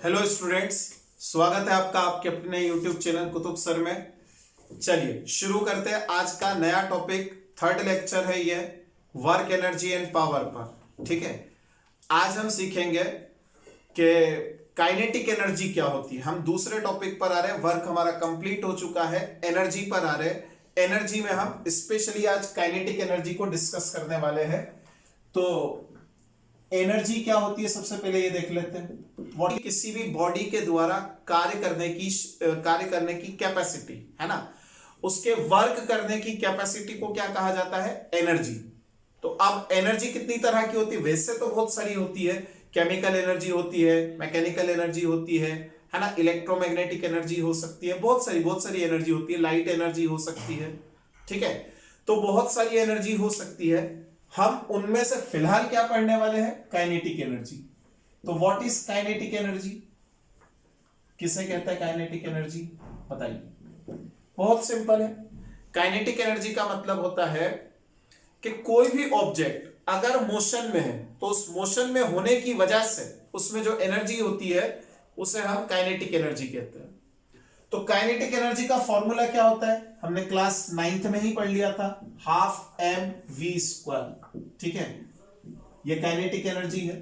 Hello students, स्वागत है आपका आपके अपने यूट्यूब चैनल कुतुब सर में। चलिए शुरू करते हैं आज का नया टॉपिक। थर्ड लेक्चर है ये वर्क एनर्जी एंड पावर पर। ठीक है, आज हम सीखेंगे कि काइनेटिक एनर्जी क्या होती है। हम दूसरे टॉपिक पर आ रहे हैं, वर्क हमारा कंप्लीट हो चुका है, एनर्जी पर आ रहे हैं। एनर्जी में हम स्पेशली आज काइनेटिक एनर्जी को डिस्कस करने वाले हैं। तो एनर्जी क्या होती है सबसे पहले ये देख लेते हैं। बॉडी, किसी भी बॉडी के द्वारा कार्य करने की कैपेसिटी है ना, उसके वर्क करने की कैपेसिटी को क्या कहा जाता है? एनर्जी। तो अब एनर्जी कितनी तरह की होती है? वैसे तो बहुत सारी होती है। केमिकल एनर्जी होती है, मैकेनिकल एनर्जी होती है ना, इलेक्ट्रोमैग्नेटिक एनर्जी हो सकती है, बहुत सारी एनर्जी होती है, लाइट एनर्जी हो सकती है। ठीक है, तो बहुत सारी एनर्जी हो सकती है। हम उनमें से फिलहाल क्या पढ़ने वाले हैं? Kinetic energy. तो व्हाट इज काइनेटिक एनर्जी? किसे कहता है काइनेटिक एनर्जी? बताइए। बहुत सिंपल है। काइनेटिक एनर्जी का मतलब होता है कि कोई भी ऑब्जेक्ट अगर मोशन में है तो उस मोशन में होने की वजह से उसमें जो एनर्जी होती है उसे हम काइनेटिक एनर्जी कहते हैं। तो काइनेटिक एनर्जी का फॉर्मूला क्या होता है? हमने क्लास 9th में ही पढ़ लिया था, हाफ एम वी स्क्वायर। ठीक है, ये काइनेटिक एनर्जी है।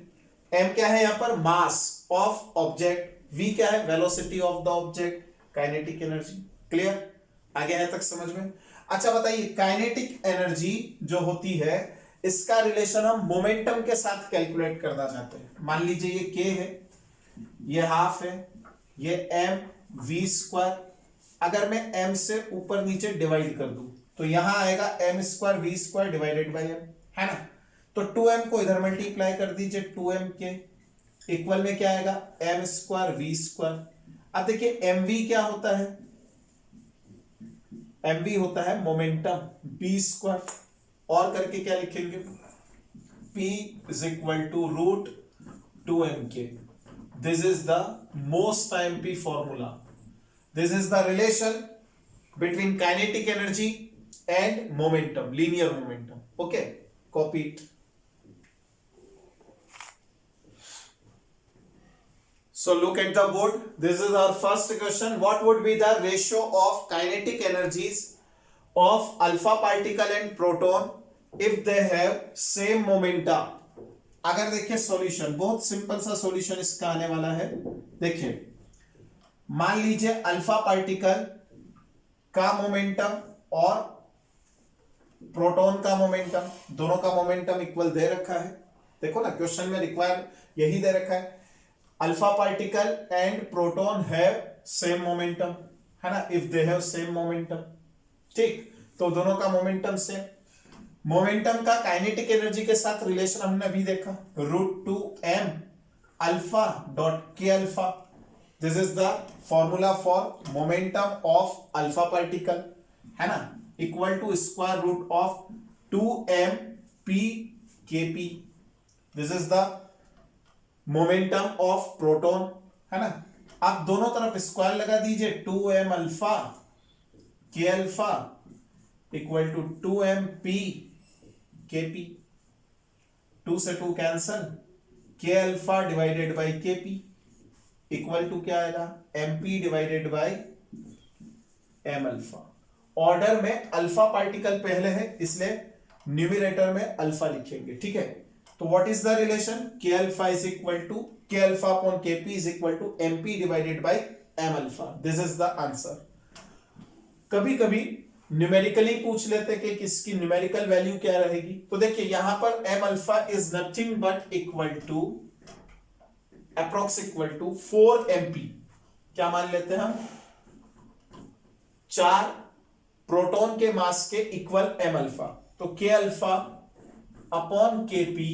एम क्या है यहां पर? Mass of object. वी क्या है? Velocity of the object. Kinetic energy. Clear? आगे है तक समझ में? अच्छा बताइए, काइनेटिक एनर्जी जो होती है इसका रिलेशन हम मोमेंटम के साथ कैलकुलेट करना चाहते हैं। मान लीजिए ये के है, ये हाफ है, ये एम वी स्क्वायर। अगर मैं m से ऊपर नीचे डिवाइड कर दूं तो यहां आएगा m square V square divided by m, है ना। तो 2m को इधर मल्टीप्लाई कर दीजिए, 2m के इक्वल में क्या आएगा? m square V square. अब देखिए mv क्या होता है? mv होता है मोमेंटम b स्क्वायर। और करके क्या लिखेंगे? p is equal to root 2mk। This is the most IMP formula. This is the relation between kinetic energy and momentum, linear momentum. Okay, copy it. So look at the board. This is our first question. What would be the ratio of kinetic energies of alpha particle and proton if they have same momentum? अगर देखिए solution, बहुत simple सा solution इसका आने वाला है। देखिए मान लीजिए अल्फा पार्टिकल का मोमेंटम और प्रोटॉन का मोमेंटम, दोनों का मोमेंटम इक्वल दे रखा है। देखो ना, क्वेश्चन में रिक्वायर यही दे रखा है, alpha particle and proton have same momentum, है ना, if they have same momentum. ठीक, तो दोनों का मोमेंटम सेम। मोमेंटम का काइनेटिक एनर्जी के साथ रिलेशन हमने अभी देखा, root 2m alpha dot K alpha. This is the formula for momentum of alpha particle, है ना, equal to square root of 2m p K P. This is the momentum of proton, है ना। आप दोनों तरफ स्क्वायर लगा दीजिए, 2m alpha K alpha equal to 2m p K P. 2 से 2 cancel, K alpha divided by K P equal to क्या आएगा? M P divided by M alpha. Order में अल्फा पार्टिकल पहले है इसलिए न्यूमरेटर में अल्फा लिखेंगे। ठीक है, तो what is the relation? K alpha is equal to K alpha upon K P is equal to M P divided by M alpha. This is the answer. कभी कभी न्यूमेरिकली पूछ लेते कि किसकी न्यूमेरिकल वैल्यू क्या रहेगी। तो देखिए यहां पर m alpha is nothing but equal to approx equal to 4mp। क्या मान लेते हैं हम? 4 प्रोटॉन के मास के इक्वल m अल्फा। तो k alpha upon K P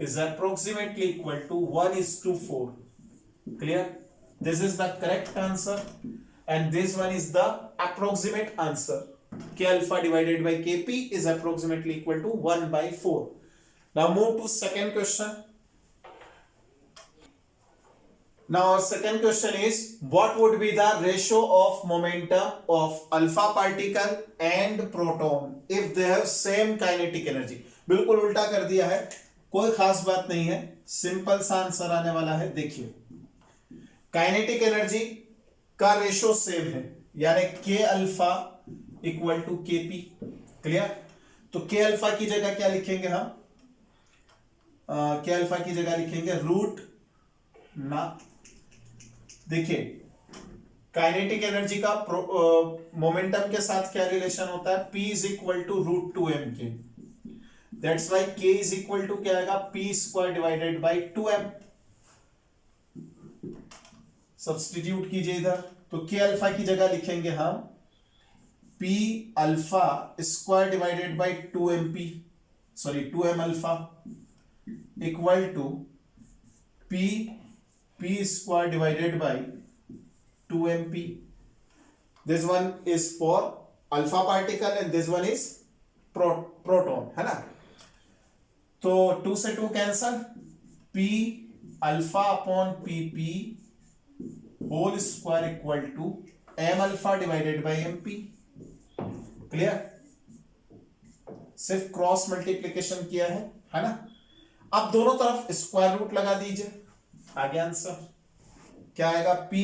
is approximately equal to 1:4। Clear? This is the correct answer and this one is the approximate answer. K alpha divided by Kp is approximately equal to 1/4. Now move to second question. Now our second question is, what would be the ratio of momentum of alpha particle and proton if they have same kinetic energy? बिल्कुल उल्टा कर दिया है, कोई खास बात नहीं है, सिंपल सा आंसर आने वाला है। देखिए काइनेटिक एनर्जी का रेशो सेम है, यानी के अल्फा इक्वल टू के पी। क्लियर? तो के अल्फा की जगह क्या लिखेंगे हम? के अल्फा की जगह लिखेंगे रूट ना। देखिए काइनेटिक एनर्जी का मोमेंटम के साथ क्या रिलेशन होता है? P is equal to root two m K. That's why K is equal to क्या आएगा? P square divided by 2m। Substitute कीजिए इधर, तो के अल्फा की जगह लिखेंगे हम P alpha square divided by 2mp, sorry 2m alpha equal to P square divided by 2mp. This one is for alpha particle and this one is proton, है ना? तो 2 से 2 cancel, P alpha upon PP whole square equal to m alpha divided by mp। Clear? सिर्फ cross multiplication किया है ना? अब दोनों तरफ स्क्वायर रूट लगा दीजिए, आगे आंसर क्या आएगा? P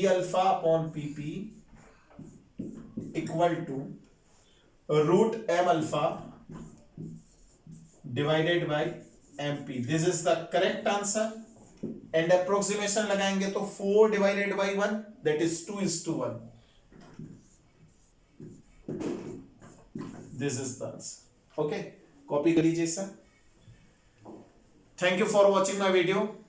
alpha upon P equal to root M alpha divided by M P. This is the correct answer. And approximation लगाएंगे तो 4 divided by 1 that is 2:1। This is the answer. Okay, copy कर लीजिए sir. Thank you for watching my video.